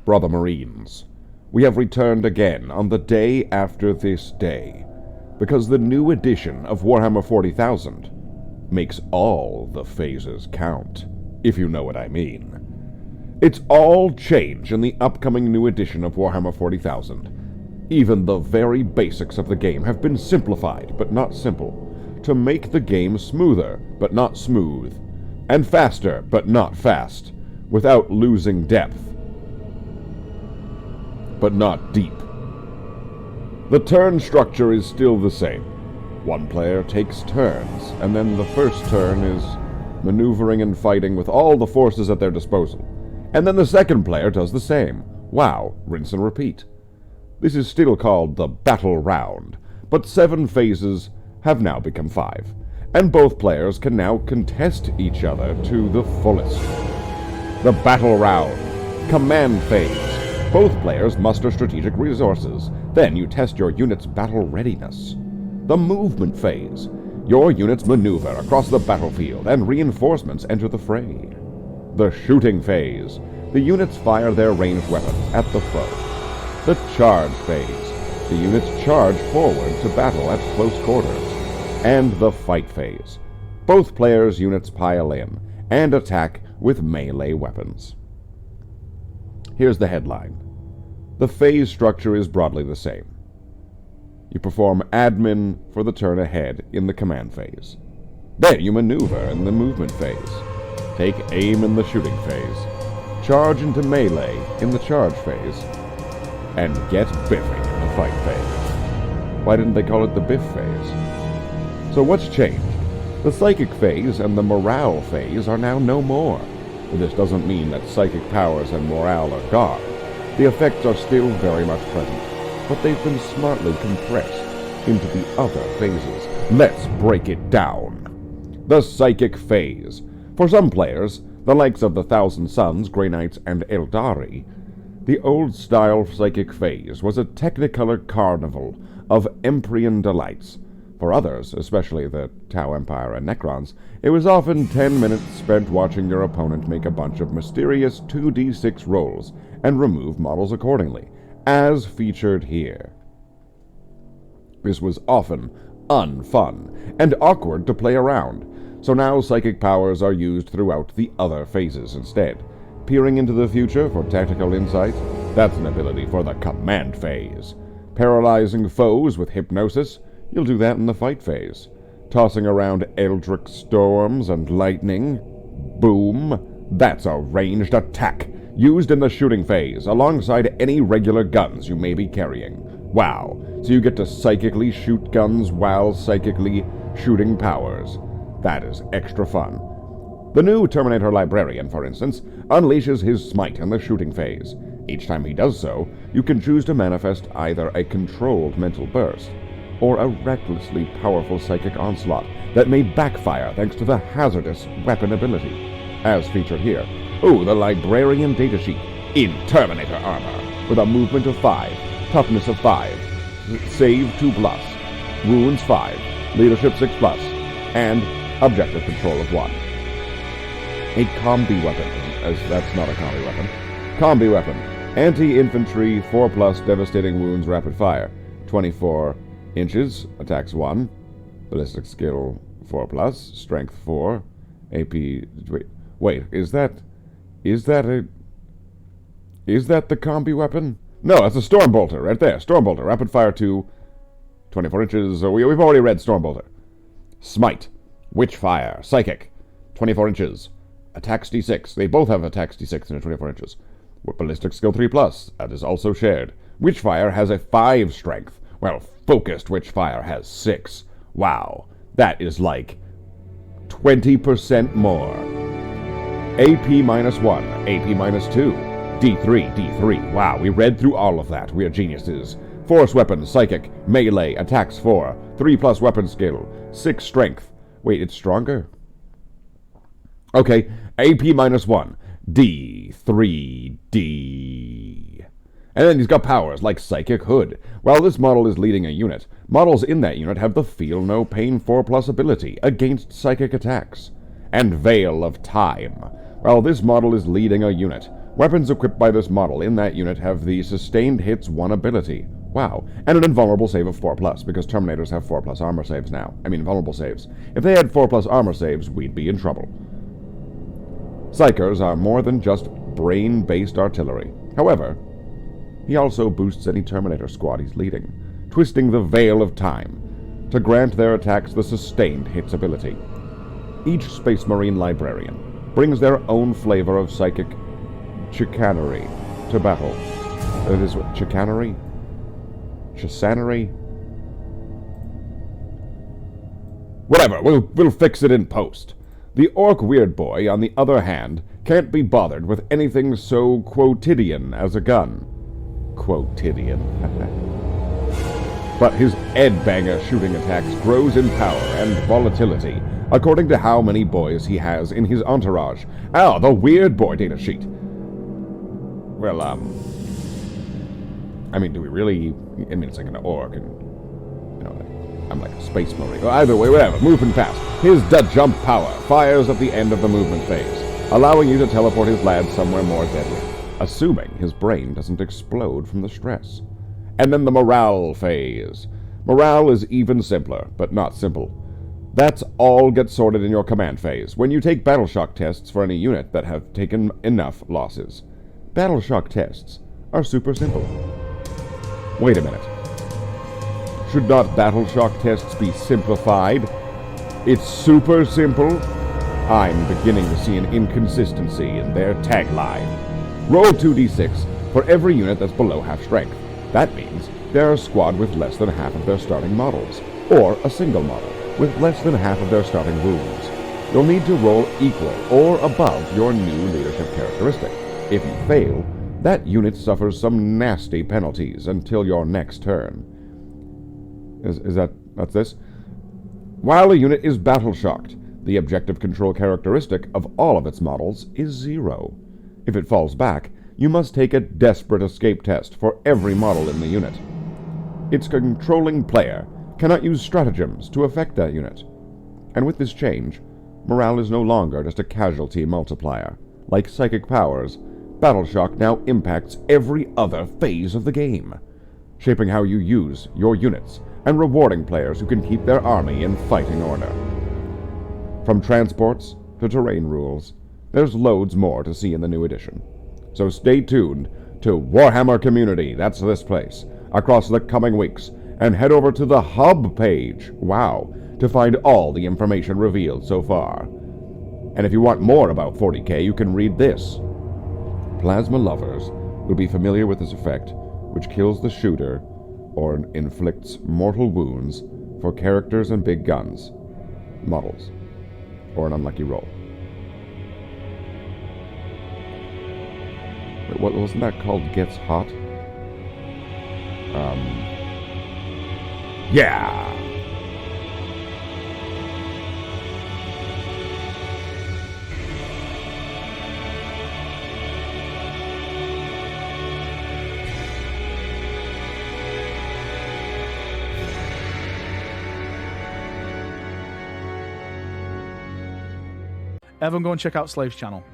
Brother Marines, we have returned again on the day after this day, because the new edition of Warhammer 40,000 makes all the phases count, if you know what I mean. It's all change in the upcoming new edition of Warhammer 40,000. Even the very basics of the game have been simplified, but not simple, to make the game smoother, but not smooth, and faster, but not fast, without losing depth, but not deep. The turn structure is still the same. One player takes turns, and then the first turn is maneuvering and fighting with all the forces at their disposal. And then the second player does the same. Wow, rinse and repeat. This is still called the battle round, but 7 phases have now become 5, and both players can now contest each other to the fullest. The battle round. Command phase. Both players muster strategic resources. Then you test your unit's battle readiness. The movement phase. Your units maneuver across the battlefield, and reinforcements enter the fray. The shooting phase. The units fire their ranged weapons at the foe. The charge phase. The units charge forward to battle at close quarters. And the fight phase. Both players' units pile in and attack with melee weapons. Here's the headline. The phase structure is broadly the same. You perform admin for the turn ahead in the command phase. Then you maneuver in the movement phase. Take aim in the shooting phase. Charge into melee in the charge phase. And get biffing in the fight phase. Why didn't they call it the biff phase? So what's changed? The psychic phase and the morale phase are now no more. But this doesn't mean that psychic powers and morale are gone. The effects are still very much present, but they've been smartly compressed into the other phases. Let's break it down. The psychic phase. For some players, the likes of the Thousand Sons, Grey Knights, and Eldari, the old-style psychic phase was a technicolor carnival of Emprian delights. For others, especially the Tau Empire and Necrons, it was often 10 minutes spent watching your opponent make a bunch of mysterious 2d6 rolls and remove models accordingly, as featured here. This was often unfun and awkward to play around, so now psychic powers are used throughout the other phases instead. Peering into the future for tactical insight, that's an ability for the command phase. Paralyzing foes with hypnosis, you'll do that in the fight phase. Tossing around eldritch storms and lightning, boom, that's a ranged attack, used in the shooting phase, alongside any regular guns you may be carrying. Wow, so you get to psychically shoot guns while psychically shooting powers. That is extra fun. The new Terminator Librarian, for instance, unleashes his smite in the shooting phase. Each time he does so, you can choose to manifest either a controlled mental burst, or a recklessly powerful psychic onslaught that may backfire thanks to the hazardous weapon ability, as featured here. Ooh, the Librarian datasheet in Terminator armor, with a movement of 5, toughness of 5, save 2+, wounds 5, leadership 6+, and objective control of 1. A combi weapon, as that's not a combi weapon. Combi weapon, anti-infantry 4+, devastating wounds, rapid fire, 24 inches, attacks 1, ballistic skill 4+, strength 4, AP. Wait, is that the combi weapon? No, that's a Stormbolter right there. Stormbolter, rapid fire 2, 24 inches. We've already read Stormbolter. Smite, Witchfire, psychic, 24 inches, attacks d6. They both have attacks d6 and 24 inches. With ballistic skill 3+, that is also shared. Witchfire has a 5 strength, while focused Witchfire has 6. Wow, that is like 20% more. AP -1, AP -2, D3, D3. Wow, we read through all of that. We are geniuses. Force weapon, psychic, melee, attacks 4, 3+ weapon skill, 6 strength. Wait, it's stronger? Okay, AP -1, D3, D. And then he's got powers like Psychic Hood. While this model is leading a unit, models in that unit have the Feel No Pain 4+ ability against psychic attacks. And Veil of Time. While this model is leading a unit, Weapons equipped by this model in that unit have the Sustained Hits 1 ability. Wow. And an invulnerable save of 4+, because Terminators have 4+ armor saves now. I mean, vulnerable saves. If they had 4+ armor saves, we'd be in trouble. Psychers are more than just brain-based artillery. However, he also boosts any Terminator squad he's leading, twisting the veil of time to grant their attacks the Sustained Hits ability. Each Space Marine librarian brings their own flavor of psychic chicanery to battle. That is what chicanery? Chisanery? Whatever, we'll fix it in post. The Orc Weird Boy, on the other hand, can't be bothered with anything so quotidian as a gun. Quotidian. But his Ed-banger shooting attacks grows in power and volatility, according to how many boys he has in his entourage. Ah, the Weird Boy datasheet. Well, I mean, do we really... I mean, it's like an orc, and, you know, I'm like a space marine. Well, either way, whatever, moving past. His da-jump power fires at the end of the movement phase, allowing you to teleport his lad somewhere more deadly, assuming his brain doesn't explode from the stress. And then the morale phase. Morale is even simpler, but not simple. That's all gets sorted in your command phase, when you take battle shock tests for any unit that have taken enough losses. Battle shock tests are super simple. Wait a minute. Should not battle shock tests be simplified? It's super simple? I'm beginning to see an inconsistency in their tagline. Roll 2d6 for every unit that's below half strength. That means they're a squad with less than half of their starting models, or a single model with less than half of their starting wounds. You'll need to roll equal or above your new leadership characteristic. If you fail, that unit suffers some nasty penalties until your next turn. That's this? While a unit is battle-shocked, the objective control characteristic of all of its models is 0. If it falls back, you must take a desperate escape test for every model in the unit. Its controlling player cannot use stratagems to affect that unit. And with this change, morale is no longer just a casualty multiplier. Like psychic powers, Battle Shock now impacts every other phase of the game, shaping how you use your units and rewarding players who can keep their army in fighting order. From transports to terrain rules, there's loads more to see in the new edition. So stay tuned to Warhammer Community, that's this place, across the coming weeks, and head over to the Hub page, wow, to find all the information revealed so far. And if you want more about 40k, you can read this. Plasma lovers will be familiar with this effect, which kills the shooter or inflicts mortal wounds for characters and big guns, models, or an unlucky roll. Wait, what wasn't that called Gets Hot? Yeah! Everyone go and check out Slave's channel.